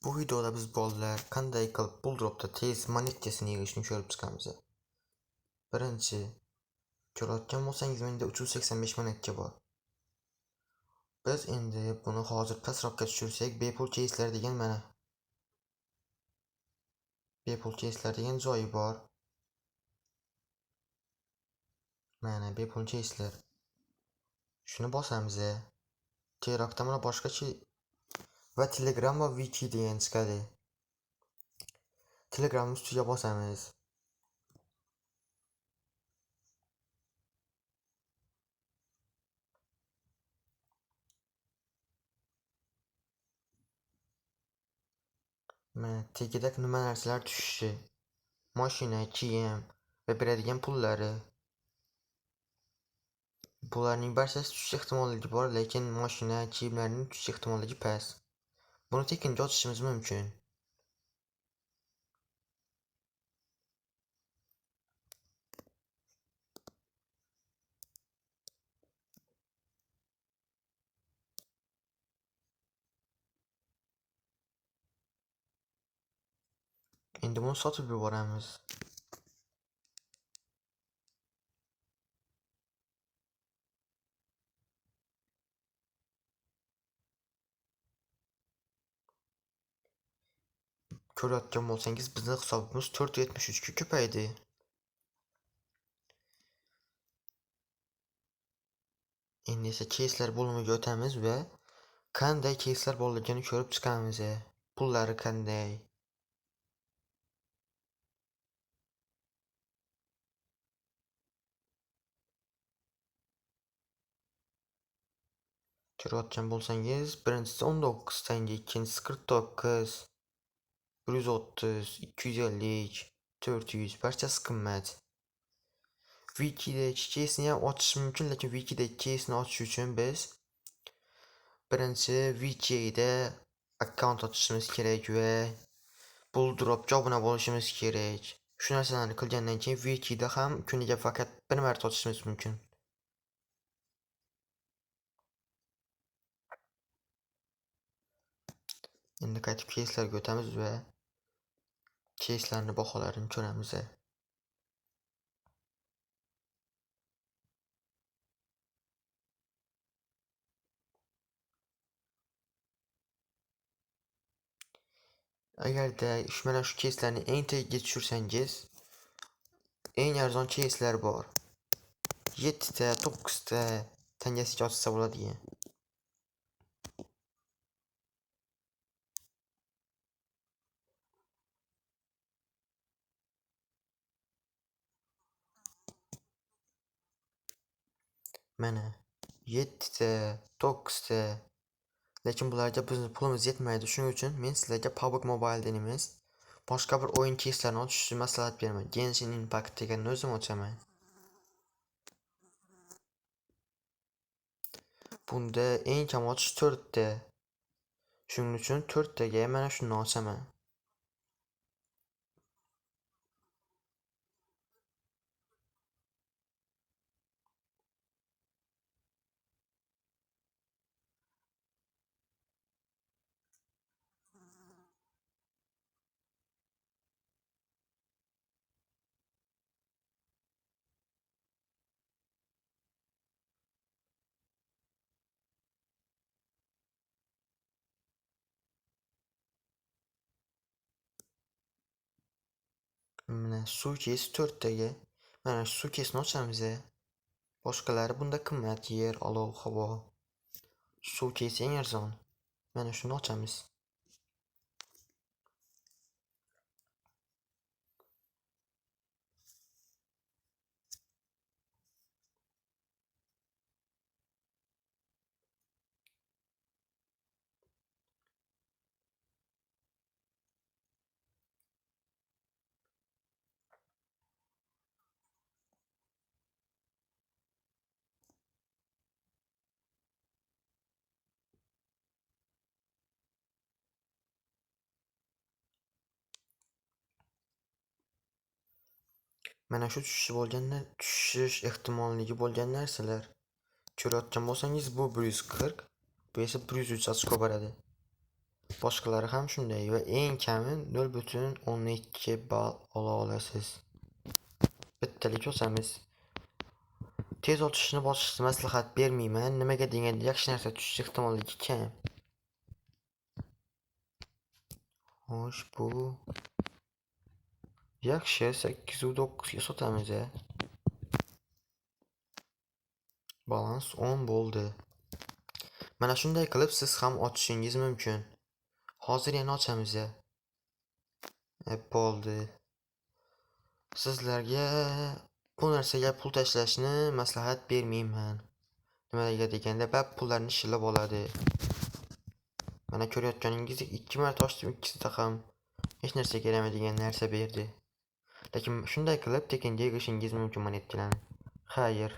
Bu videoda biz bolalar qanday qilib Buldropda tez monetkasini yig'ishni ko'rib chiqamiz. Birinchi, ko'rayotgan bo'lsangiz menda 385 monetka bor. Biz endi buni hozir pastroqqa tushirsak, bepul case'lar degan mana. Bepul case'lar degan joyi bor. Mana bepul case'lar. Shuni bosamiz. Terakda mana boshqacha va Telegram va Wiki degan chiqadi. Telegram ustiga bosamiz. Mana tagida nima narsalar tushishi. Mashina, kiyim va beradigan pullari. Bularning barchasi tushish ehtimolligi bor, lekin mashina, kiyimlarning tushish ehtimolligi past. Buni tekinga ochishimiz mumkin. Endi buni sotib yuboramiz. Ko'rayotgan bo'lsangiz, bizning hisobimiz 473 ga ko'paydi. Endi esa case'lar bo'limiga o'tamiz va qanday case'lar borligini ko'rib chiqamiz. Pullari qanday? Ko'rayotgan bo'lsangiz, birinchisi 19 tanga, ikkinchisi 49, 130, 250, 400, barchasi qimmat. Wikidagi case'ni ham ochish mumkin, lekin Wikidagi case'ni ochish uchun biz birinchi Wikida akkaunt ochishimiz kerak va Buldropga obuna bo'lishimiz kerak. Shu narsalarni qilgandan keyin Wikida ham kuniga faqat bir marta ochishimiz mumkin. Endi qaytib case'larga o'tamiz va case'larning baholarini ko'ramiz. Agarda mana shu case'larni eng tagiga tushirsangiz, eng arzon case'lar bor. 7 ta, 9 ta tangasiga ochsa bo'ladigan. Mana 7 ta, 9 ta. Lekin bularga bizning pulimiz yetmaydi. Shuning uchun men sizlarga PUBG Mobile'dan emas, boshqa bir o'yin case'larini ochishni maslahat beraman. Genshin Impact deganni o'zim ochaman. Bunda eng kam ochish 4 ta. Shuning uchun 4 taga mana shuni ochaman. Mana suitcase 4 taga. Mana shu suitcase'ni ochamiz. Boshqalari bunda qimmat, yer, olov, havo. Suitcase eng arzon. Mana shuni ochamiz. Mana shu tushish ehtimolligi bo'lgan narsalar. Ko'rayotgan bo'lsangiz, bu 140, bu esa 103 ochko beradi. Boshqalari ham shunday va eng kami 0,12 ball ola olasiz. Bittalik o'samiz. Tez ochishni bosishni maslahat bermayman. Nimaga deganda yaxshi narsa tushish ehtimolligi kam. Xo'sh, bu yaxshi 809 ga sotamiz. Balans 10 bo'ldi. Mana shunday qilib siz ham ochishingiz mumkin. Hozir yana ochamiz. Bo'ldi. Sizlarga bu narsaga pul tashlashni maslahat bermayman. Nimaga deganda pullarni shilib oladi. Mana ko'rayotganingizdek 2 marta ochdim, ikkisida ham hech narsaga yaramaydigan narsa berdi. Lekin shunday qilib tekinga erishishingiz mumkin monetkalarni. Xayr.